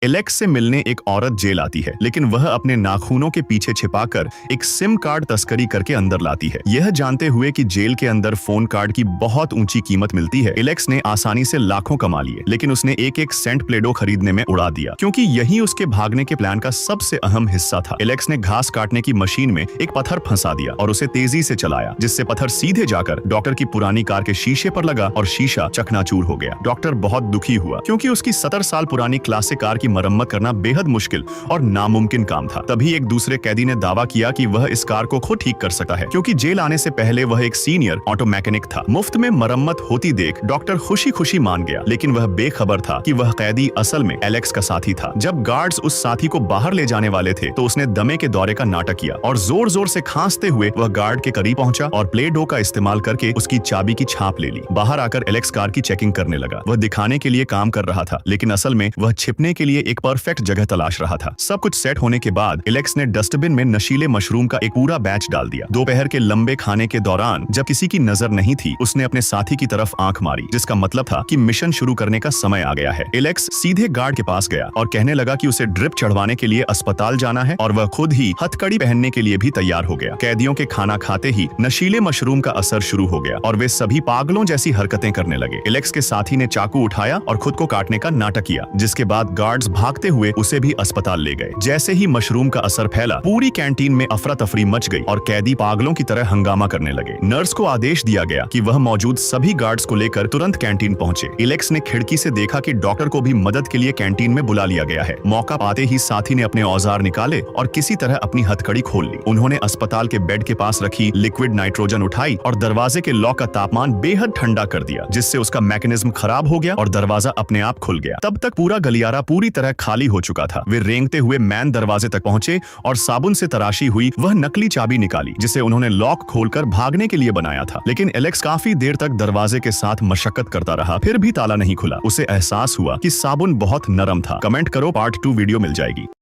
Alex से मिलने एक औरत जेल आती है, लेकिन वह अपने नाखूनों के पीछे छिपाकर एक सिम कार्ड तस्करी करके अंदर लाती है। यह जानते हुए कि जेल के अंदर फोन कार्ड की बहुत ऊंची कीमत मिलती है, एलेक्स ने आसानी से लाखों कमा लिए, लेकिन उसने एक एक सेंट प्लेडो खरीदने में उड़ा दिया, क्योंकि यही उसके भागने के प्लान का सबसे अहम हिस्सा था। एलेक्स ने घास काटने की मशीन में एक पत्थर फंसा दिया और उसे तेजी से चलाया, जिससे पत्थर सीधे जाकर डॉक्टर की पुरानी कार के शीशे पर लगा और शीशा चकनाचूर हो गया। डॉक्टर बहुत दुखी हुआ, क्योंकि उसकी 70 साल पुरानी क्लासिक कार की मरम्मत करना बेहद मुश्किल और नामुमकिन काम था। तभी एक दूसरे कैदी ने दावा किया कि वह इस कार को खुद ठीक कर सकता है, क्योंकि जेल आने से पहले वह एक सीनियर ऑटो मैकेनिक था। मुफ्त में मरम्मत होती देख डॉक्टर खुशी खुशी मान गया, लेकिन वह बेखबर था कि वह कैदी असल में एलेक्स का साथी था। जब गार्ड्स उस साथी को बाहर ले जाने वाले थे, तो उसने दमे के दौरे का नाटक किया और जोर जोर से खांसते हुए वह गार्ड के करीब पहुंचा और प्ले डो का इस्तेमाल करके उसकी चाबी की छाप ले ली। बाहर आकर एलेक्स कार की चेकिंग करने लगा। वह दिखाने के लिए काम कर रहा था, लेकिन असल में वह छिपने के लिए एक परफेक्ट जगह तलाश रहा था। सब कुछ सेट होने के बाद एलेक्स ने डस्टबिन में नशीले मशरूम का एक पूरा बैच डाल दिया। दोपहर के लंबे खाने के दौरान जब किसी की नजर नहीं थी, उसने अपने साथी की तरफ आंख मारी, जिसका मतलब था कि मिशन शुरू करने का समय आ गया है। एलेक्स सीधे गार्ड के पास गया और कहने लगा कि उसे ड्रिप चढ़वाने के लिए अस्पताल जाना है और वह खुद ही हथकड़ी पहनने के लिए भी तैयार हो गया। कैदियों के खाना खाते ही नशीले मशरूम का असर शुरू हो गया और वे सभी पागलों जैसी हरकतें करने लगे। एलेक्स के साथी ने चाकू उठाया और खुद को काटने का नाटक किया, जिसके बाद गार्ड्स भागते हुए उसे भी अस्पताल ले गए। जैसे ही मशरूम का असर फैला, पूरी कैंटीन में अफरा तफरी मच गई और कैदी पागलों की तरह हंगामा करने लगे। नर्स को आदेश दिया गया कि वह मौजूद सभी गार्ड्स को लेकर तुरंत कैंटीन पहुंचे। एलेक्स ने खिड़की से देखा कि डॉक्टर को भी मदद के लिए कैंटीन में बुला लिया गया है। मौका पाते ही साथी ने अपने औजार निकाले और किसी तरह अपनी हथकड़ी खोल ली। उन्होंने अस्पताल के बेड के पास रखी लिक्विड नाइट्रोजन उठाई और दरवाजे के लॉक का तापमान बेहद ठंडा कर दिया, जिससे उसका मैकेनिज्म खराब हो गया और दरवाजा अपने आप खुल गया। तब तक पूरा गलियारा पूरी तरह खाली हो चुका था। वे रेंगते हुए मैन दरवाजे तक पहुंचे और साबुन से तराशी हुई वह नकली चाबी निकाली, जिसे उन्होंने लॉक खोलकर भागने के लिए बनाया था। लेकिन एलेक्स काफी देर तक दरवाजे के साथ मशक्कत करता रहा, फिर भी ताला नहीं खुला। उसे एहसास हुआ कि साबुन बहुत नरम था। कमेंट करो, पार्ट 2 वीडियो मिल जाएगी।